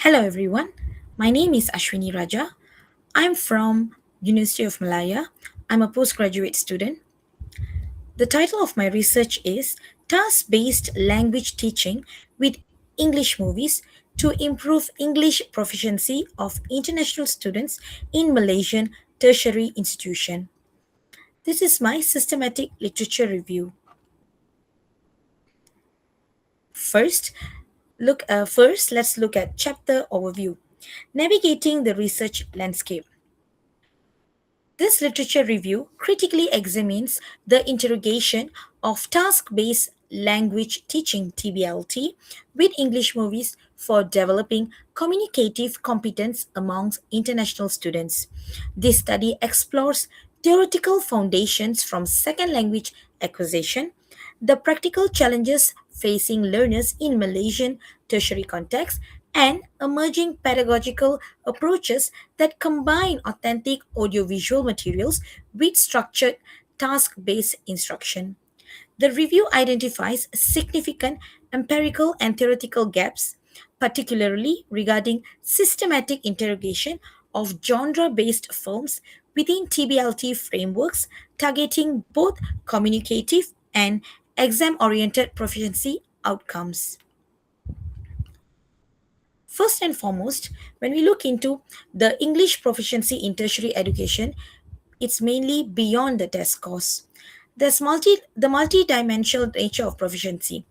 Hello everyone. My name is Ashveiny Raja. I'm from University of Malaya. I'm a postgraduate student. The title of my research is Task-based language teaching with English movies to improve English proficiency of international students in Malaysian tertiary institution. This is my systematic literature review. First, let's look at chapter overview. Navigating the research landscape. This literature review critically examines the interrogation of task based language teaching TBLT with English movies for developing communicative competence amongst international students. This study explores theoretical foundations from second language acquisition, the practical challenges facing learners in Malaysian tertiary context, and emerging pedagogical approaches that combine authentic audiovisual materials with structured task based instruction. The review identifies significant empirical and theoretical gaps, particularly regarding systematic interrogation of genre based films within TBLT frameworks targeting both communicative and exam oriented proficiency outcomes. First and foremost, when we look into the English proficiency in tertiary education, it's mainly beyond the test scores. The multi-dimensional nature of proficiency.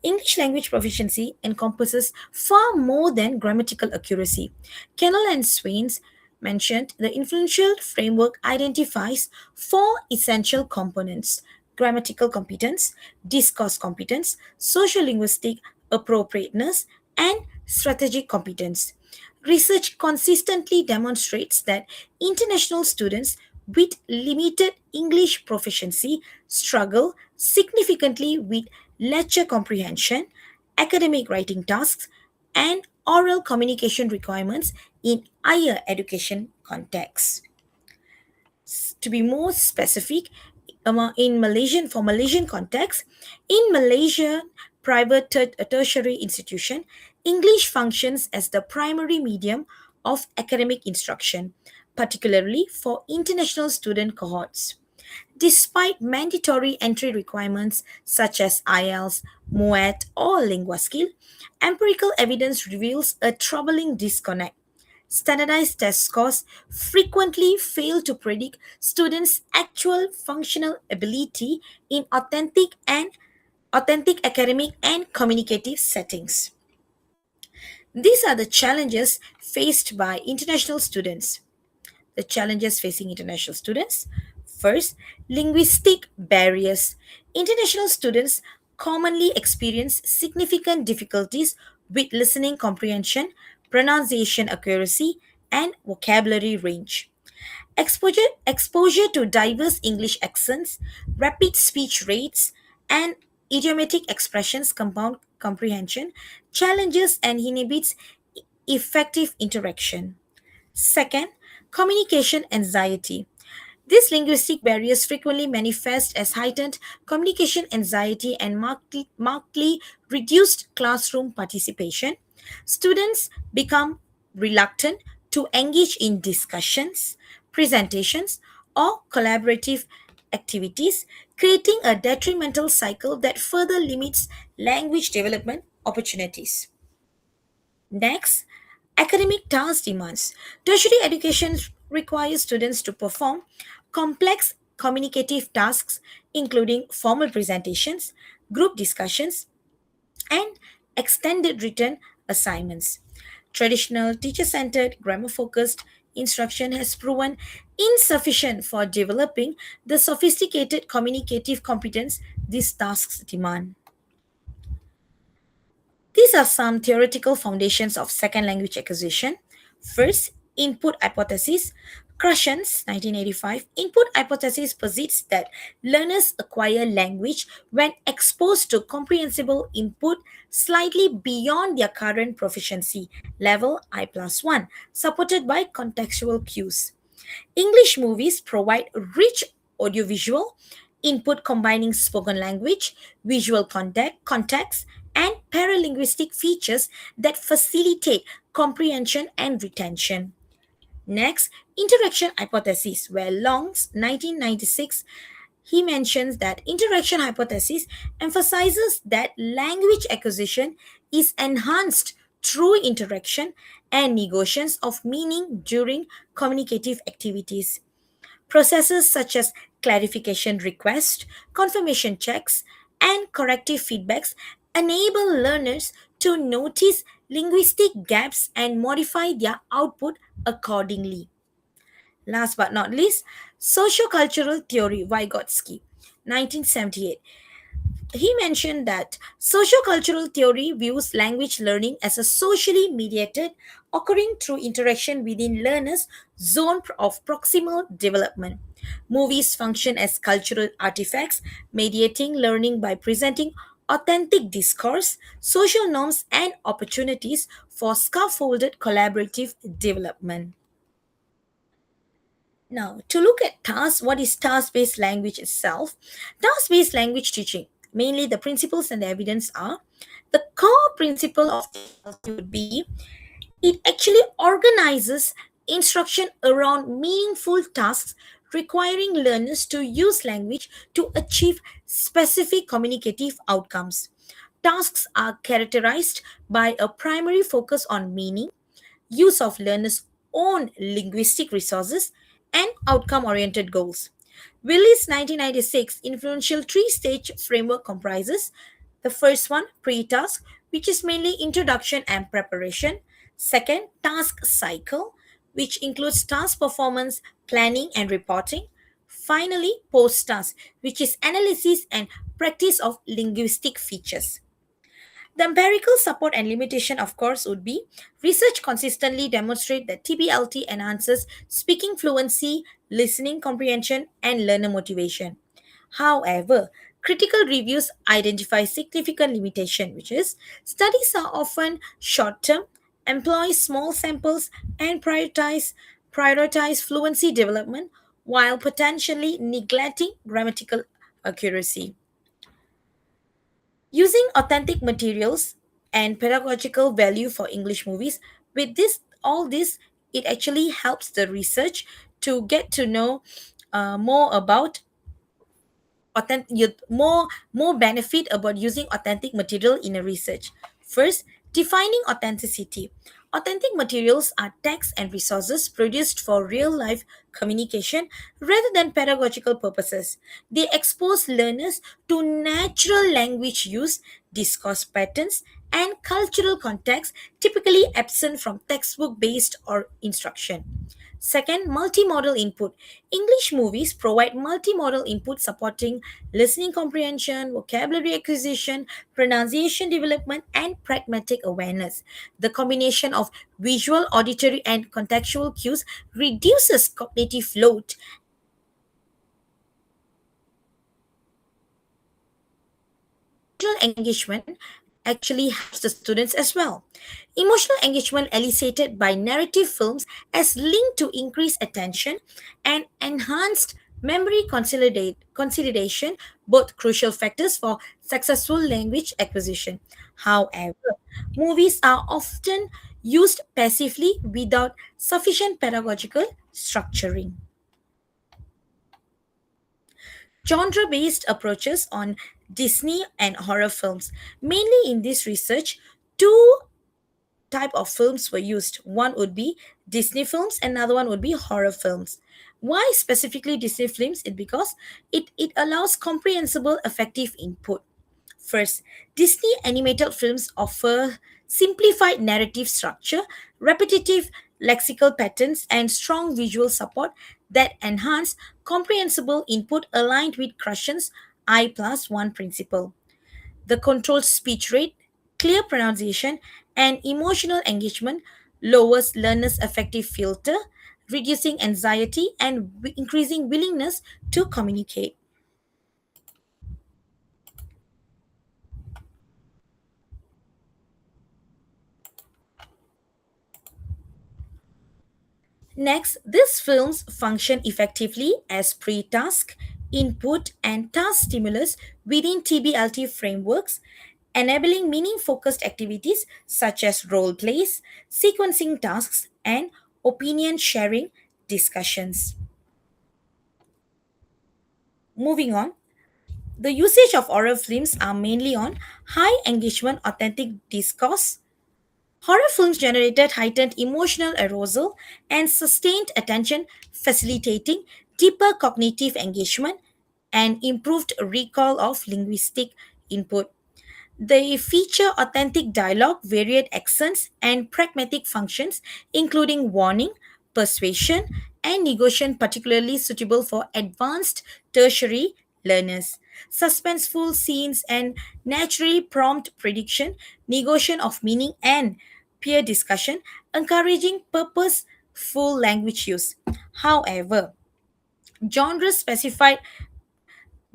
English language proficiency encompasses far more than grammatical accuracy. Kennel and Swains mentioned the influential framework identifies four essential components: grammatical competence, discourse competence, social linguistic appropriateness, and strategic competence. Research consistently demonstrates that international students with limited English proficiency struggle significantly with lecture comprehension, academic writing tasks, and oral communication requirements in higher education contexts. To be more specific, in Malaysian context, in Malaysia private tertiary institution, English functions as the primary medium of academic instruction, particularly for international student cohorts. Despite mandatory entry requirements such as IELTS, MOET, or Lingua Skill, empirical evidence reveals a troubling disconnect. Standardized test scores frequently fail to predict students' actual functional ability in authentic academic and communicative settings. These are the challenges faced by international students. The challenges facing international students. First, linguistic barriers. International students commonly experience significant difficulties with listening comprehension, pronunciation accuracy, and vocabulary range. Exposure to diverse English accents, rapid speech rates, and idiomatic expressions compound comprehension, challenges and inhibits effective interaction. Second, communication anxiety. These linguistic barriers frequently manifest as heightened communication anxiety and markedly reduced classroom participation. Students become reluctant to engage in discussions, presentations, or collaborative activities, creating a detrimental cycle that further limits language development opportunities. Next, academic task demands. Tertiary education requires students to perform complex communicative tasks, including formal presentations, group discussions, and extended written assignments. Traditional teacher centered, grammar focused instruction has proven insufficient for developing the sophisticated communicative competence these tasks demand. These are some theoretical foundations of second language acquisition. First, input hypothesis. Krushen's 1985 input hypothesis posits that learners acquire language when exposed to comprehensible input slightly beyond their current proficiency level I plus 1, supported by contextual cues. English movies provide rich audiovisual input combining spoken language, visual context, and paralinguistic features that facilitate comprehension and retention. Next, interaction hypothesis, where Long's 1996 he mentions that interaction hypothesis emphasizes that language acquisition is enhanced through interaction and negotiations of meaning during communicative activities. Processes such as clarification requests, confirmation checks, and corrective feedbacks enable learners to notice linguistic gaps and modify their output accordingly. Last but not least, sociocultural theory Vygotsky, 1978. He mentioned that sociocultural theory views language learning as a socially mediated, occurring through interaction within learners' zone of proximal development. Movies function as cultural artifacts, mediating learning by presenting authentic discourse, social norms, and opportunities for scaffolded collaborative development. Now, to look at task, what is task based language itself? Task based language teaching, mainly the principles and the evidence are the core principle of TLC would be it actually organizes instruction around meaningful tasks requiring learners to use language to achieve specific communicative outcomes. Tasks are characterized by a primary focus on meaning, use of learners' own linguistic resources, and outcome oriented goals. Willis' 1996 influential three stage framework comprises the first one, pre task, which is mainly introduction and preparation. Second, task cycle, which includes task performance, planning, and reporting. Finally, post task, which is analysis and practice of linguistic features. The empirical support and limitation, of course, would be research consistently demonstrate that TBLT enhances speaking fluency, listening comprehension, and learner motivation. However, critical reviews identify significant limitation, which is studies are often short-term, employ small samples, and prioritize fluency development while potentially neglecting grammatical accuracy. Using authentic materials and pedagogical value for English movies, with this, all this, it actually helps the research to get to know more about more benefit about using authentic material in a research. First, defining authenticity. Authentic materials are texts and resources produced for real life communication rather than pedagogical purposes. They expose learners to natural language use, discourse patterns, and cultural context typically absent from textbook based or instruction. Second, multimodal input. English movies provide multimodal input supporting listening comprehension, vocabulary acquisition, pronunciation development, and pragmatic awareness. The combination of visual, auditory, and contextual cues reduces cognitive load. Emotional engagement actually helps the students as well. Emotional engagement elicited by narrative films is linked to increased attention and enhanced memory consolidation, both crucial factors for successful language acquisition. However, movies are often used passively without sufficient pedagogical structuring. Genre based approaches on Disney and horror films. Mainly in this research, two type of films were used. One would be Disney films, another one would be horror films. Why specifically Disney films? It because it allows comprehensible effective input. First, Disney animated films offer simplified narrative structure, repetitive lexical patterns, and strong visual support that enhance comprehensible input aligned with Krushen's I plus 1 principle. The controlled speech rate, clear pronunciation, and emotional engagement lowers learners' affective filter, reducing anxiety and increasing willingness to communicate. Next, these films function effectively as pre task, input, and task stimulus within TBLT frameworks. enabling meaning focused activities such as role plays, sequencing tasks, and opinion sharing discussions. Moving on, the usage of horror films are mainly on high engagement, authentic discourse. Horror films generated heightened emotional arousal and sustained attention, facilitating deeper cognitive engagement and improved recall of linguistic input. They feature authentic dialogue, varied accents, and pragmatic functions, including warning, persuasion, and negotiation, particularly suitable for advanced tertiary learners. Suspenseful scenes and naturally prompt prediction, negotiation of meaning, and peer discussion, encouraging purposeful language use. However, genre specified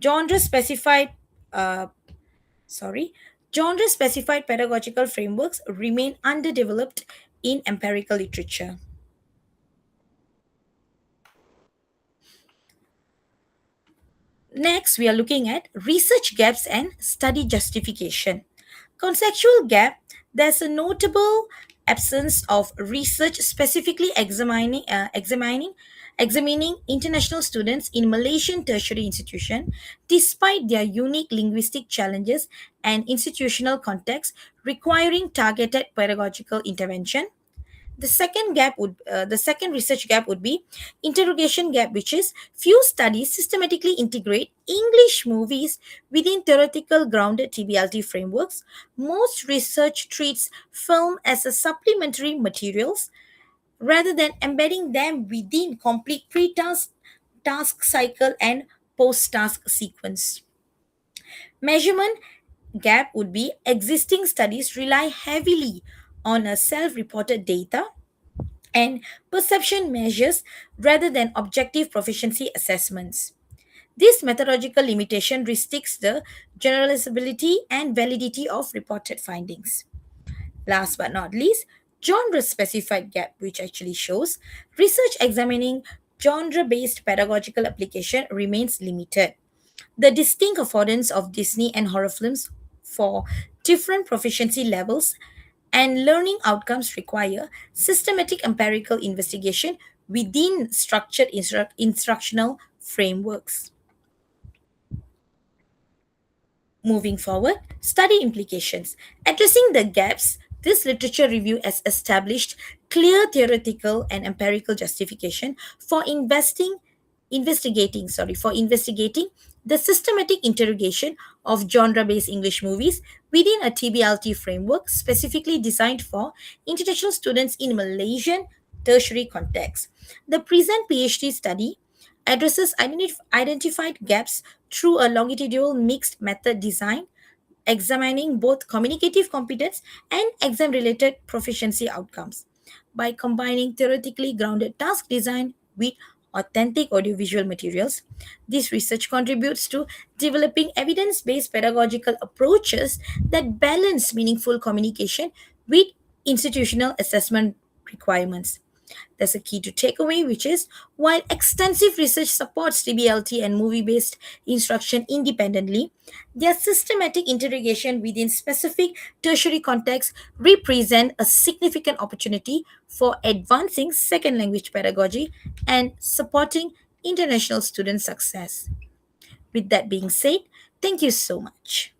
genre specified uh, sorry, genre specified pedagogical frameworks remain underdeveloped in empirical literature. Next, we are looking at research gaps and study justification. Conceptual gap, there's a notable absence of research specifically examining international students in Malaysian tertiary institution despite their unique linguistic challenges and institutional context requiring targeted pedagogical intervention. The second research gap would be interrogation gap, which is few studies systematically integrate English movies within theoretical grounded TBLT frameworks. Most research treats film as a supplementary materials rather than embedding them within complete pre-task task cycle and post-task sequence. Measurement gap would be existing studies rely heavily on a self-reported data and perception measures rather than objective proficiency assessments. This methodological limitation restricts the generalizability and validity of reported findings. Last but not least, genre specified gap, which actually shows research examining genre based pedagogical application remains limited. The distinct affordance of Disney and horror films for different proficiency levels and learning outcomes require systematic empirical investigation within structured instructional frameworks. Moving forward, study implications. Addressing the gaps, this literature review has established clear theoretical and empirical justification for investigating the systematic interrogation of genre-based English movies within a TBLT framework specifically designed for international students in Malaysian tertiary context. The present PhD study addresses identified gaps through a longitudinal mixed method design, examining both communicative competence and exam related proficiency outcomes. By combining theoretically grounded task design with authentic audiovisual materials, this research contributes to developing evidence based pedagogical approaches that balance meaningful communication with institutional assessment requirements. There's a key to takeaway, which is while extensive research supports TBLT and movie based instruction independently, their systematic integration within specific tertiary contexts represent a significant opportunity for advancing second language pedagogy and supporting international student success. With that being said, thank you so much.